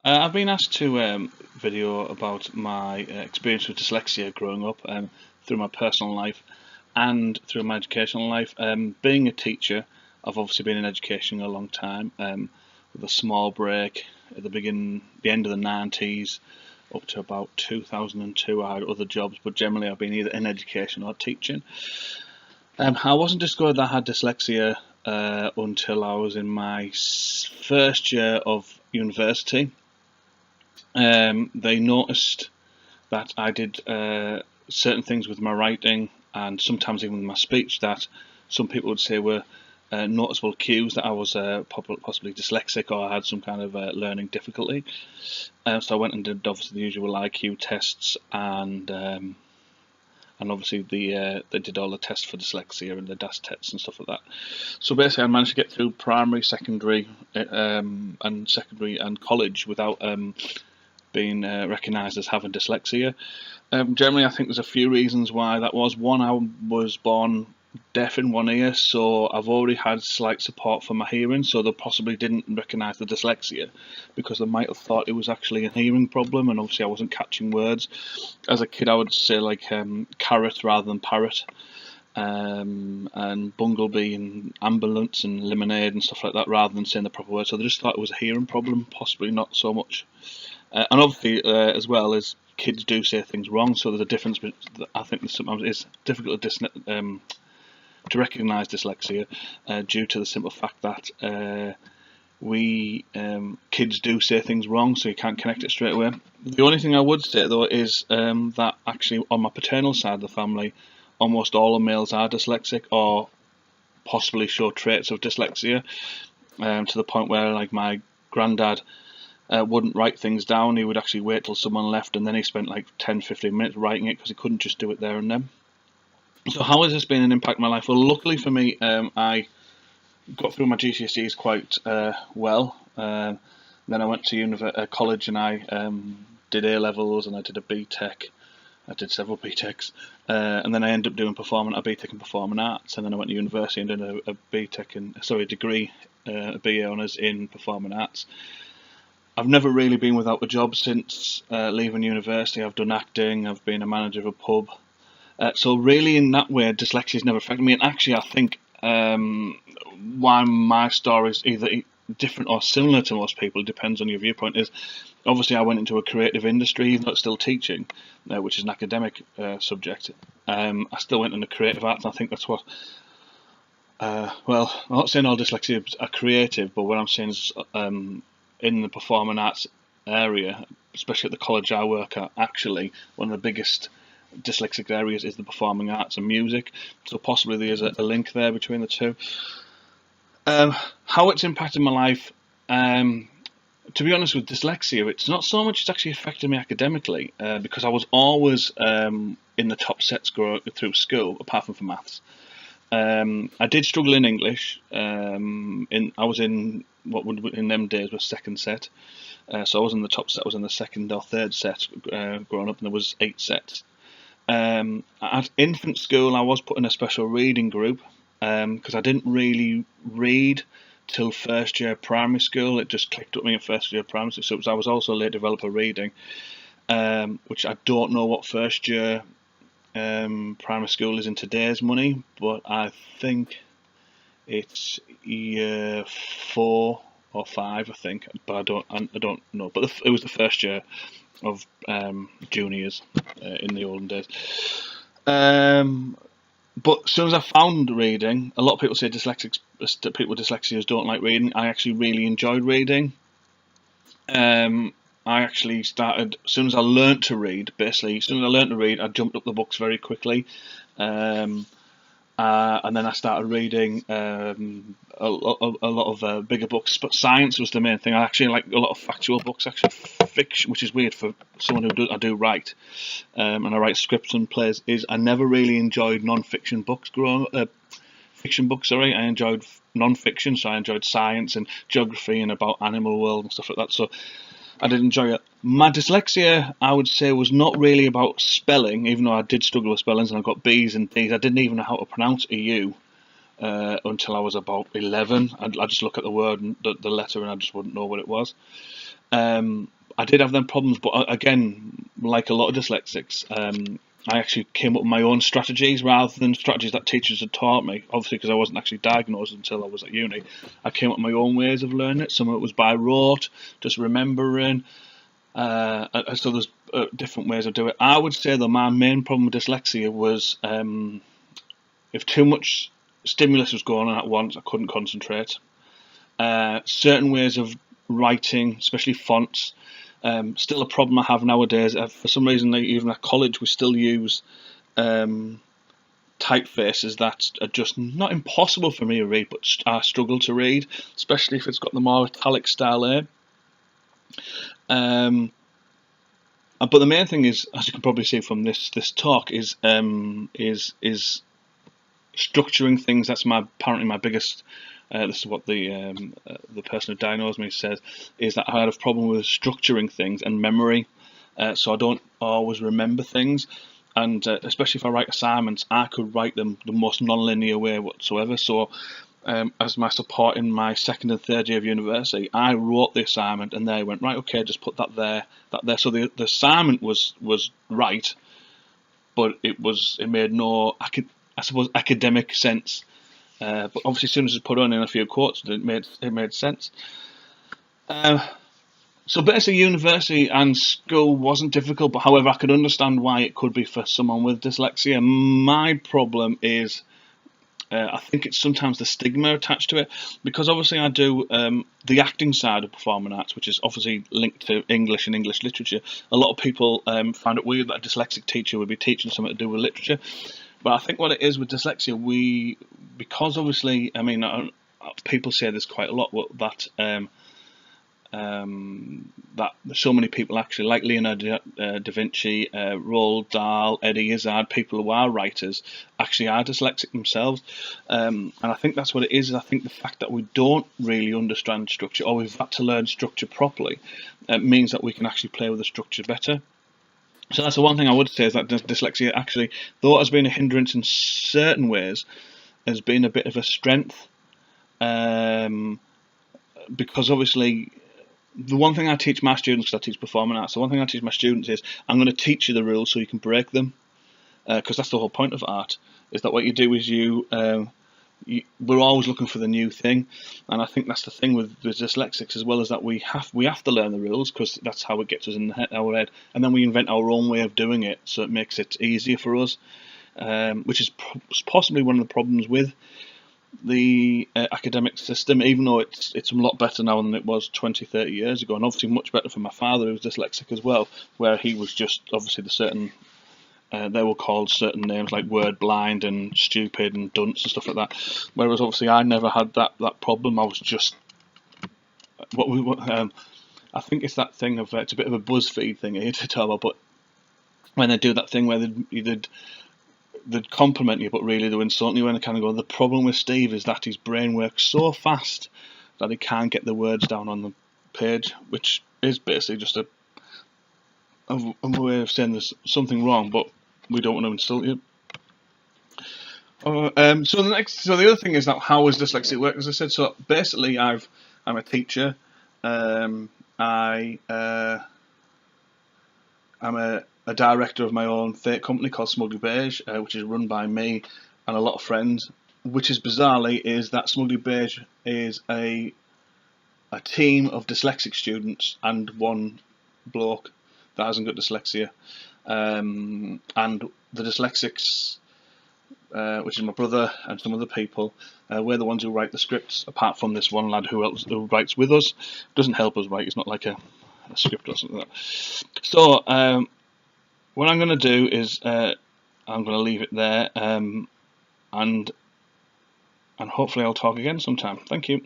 I've been asked to video about my experience with dyslexia growing up, through my personal life and through my educational life. Being a teacher, I've obviously been in education a long time, with a small break at the end of the 90s, up to about 2002. I had other jobs, but generally I've been either in education or teaching. I wasn't discovered that I had dyslexia until I was in my first year of university. They noticed that I did certain things with my writing and sometimes even with my speech that some people would say were noticeable cues that I was possibly dyslexic or I had some kind of learning difficulty. So I went and did obviously the usual IQ tests and obviously they did all the tests for dyslexia and the DAS tests and stuff like that. So basically, I managed to get through primary, secondary and college without being recognised as having dyslexia. Generally, I think there's a few reasons why that was. One, I was born deaf in one ear, so I've already had slight support for my hearing, so they possibly didn't recognise the dyslexia because they might have thought it was actually a hearing problem, and obviously I wasn't catching words. As a kid, I would say like carrot rather than parrot, and bumblebee and ambulance and lemonade and stuff like that rather than saying the proper word. So they just thought it was a hearing problem, possibly not so much. And obviously, as well as kids do say things wrong, so there's a difference. But I think sometimes it's difficult to recognise dyslexia due to the simple fact that we kids do say things wrong, so you can't connect it straight away. The only thing I would say though is that actually on my paternal side of the family, almost all the males are dyslexic or possibly show traits of dyslexia, to the point where like my granddad wouldn't write things down. He would actually wait till someone left and then he spent like 10-15 minutes writing it because he couldn't just do it there and then. So how has this been an impact on my life? Well, luckily for me, I got through my GCSEs quite well. Then I went to college and I did A levels and I did a BTEC. I did several BTECs, and then I ended up doing a BTEC in performing arts, and then I went to university and did a degree, a BA honours in performing arts. I've never really been without a job since leaving university. I've done acting. I've been a manager of a pub. So really, in that way, dyslexia has never affected me. And actually, I think why my story is either different or similar to most people, depends on your viewpoint, is obviously I went into a creative industry, even though it's still teaching, which is an academic subject. I still went into creative arts, and I think that's what... well, I'm not saying all dyslexics are creative, but what I'm saying is in the performing arts area, especially at the college I work at, actually, one of the biggest dyslexic areas is the performing arts and music, so possibly there's a link there between the two. How it's impacted my life, to be honest, with dyslexia, it's not so much it's actually affected me academically, because I was always in the top sets through school, apart from for maths. I did struggle in English. I was in what would in them days was second set, so I was in the top set. I was in the second or third set growing up, and there was 8 sets. At infant school, I was put in a special reading group because I didn't really read till first year primary school. It just clicked up me in first year primary school. So I was also a late developer reading, which I don't know what first year primary school is in today's money, but I think it's year 4 or 5, I think. But I don't know. But it was the first year of juniors in the olden days. But as soon as I found reading, a lot of people say people with dyslexia don't like reading. I actually really enjoyed reading. I actually started, as soon as I learnt to read, I jumped up the books very quickly. And then I started reading a lot of bigger books, but science was the main thing. I actually like a lot of factual books, actually fiction, which is weird for someone I do write, and I write scripts and plays. I never really enjoyed non-fiction books fiction books. Sorry, I enjoyed non-fiction, so I enjoyed science and geography and about animal world and stuff like that. So I did enjoy it. My dyslexia, I would say, was not really about spelling, even though I did struggle with spellings and I got B's and D's. I didn't even know how to pronounce a U until I was about 11. I'd just look at the word and the letter and I just wouldn't know what it was. I did have them problems, but again, like a lot of dyslexics, I actually came up with my own strategies rather than strategies that teachers had taught me. Obviously, because I wasn't actually diagnosed until I was at uni, I came up with my own ways of learning it. Some of it was by rote, just remembering. So there's different ways of doing it. I would say that my main problem with dyslexia was if too much stimulus was going on at once, I couldn't concentrate. Certain ways of writing, especially fonts, still a problem I have nowadays. For some reason, even at college, we still use typefaces that are just not impossible for me to read, but I struggle to read, especially if it's got the more italic style there. But the main thing is, as you can probably see from this talk, is structuring things. That's apparently my biggest. This is what the person who diagnosed me says, is that I had a problem with structuring things and memory. So I don't always remember things, and especially if I write assignments, I could write them the most non-linear way whatsoever. So as my support in my second and third year of university, I wrote the assignment and they went, right, okay, just put that there, that there. So the assignment was right, but it made no, I suppose, academic sense. But obviously, as soon as it's put on in a few quotes, it made sense. So basically, university and school wasn't difficult, but however, I could understand why it could be for someone with dyslexia. My problem is, I think it's sometimes the stigma attached to it, because obviously I do the acting side of performing arts, which is obviously linked to English and English literature. A lot of people find it weird that a dyslexic teacher would be teaching something to do with literature. But I think what it is with dyslexia, because obviously, I mean, people say this quite a lot, that that so many people actually, like Leonardo da Vinci, Roald Dahl, Eddie Izzard, people who are writers, actually are dyslexic themselves. And I think that's what it is. I think the fact that we don't really understand structure, or we've had to learn structure properly, means that we can actually play with the structure better. So that's the one thing I would say, is that dyslexia actually, though it has been a hindrance in certain ways, has been a bit of a strength. Because obviously, the one thing I teach my students, because I teach performing arts, the one thing I teach my students is, I'm going to teach you the rules so you can break them. Because that's the whole point of art, is that what you do is we're always looking for the new thing, and I think that's the thing with dyslexics as well, is that we have to learn the rules, because that's how it gets us in our head, and then we invent our own way of doing it, so it makes it easier for us, which is possibly one of the problems with the academic system, even though it's a lot better now than it was 20-30 years ago, and obviously much better for my father, who was dyslexic as well, where he was just obviously the certain they were called certain names like word blind and stupid and dunce and stuff like that. Whereas obviously I never had that problem. I was just I think it's that thing of, it's a bit of a BuzzFeed thing here to tell about, but when they do that thing where they'd compliment you, but really they insult you, and they kind of go, the problem with Steve is that his brain works so fast that he can't get the words down on the page, which is basically just a way of saying there's something wrong, but we don't want to insult you. So the other thing is, that how does dyslexia work? As I said, so basically I'm a teacher. I'm a director of my own fake company called Smugly Beige, which is run by me and a lot of friends. Which is bizarrely, is that Smugly Beige is a team of dyslexic students and one bloke that hasn't got dyslexia, and the dyslexics, which is my brother and some other people, we're the ones who write the scripts, apart from this one lad who writes with us. Doesn't help us write, it's not like a script or something like that. So what I'm going to do is I'm going to leave it there, and hopefully I'll talk again sometime. Thank you.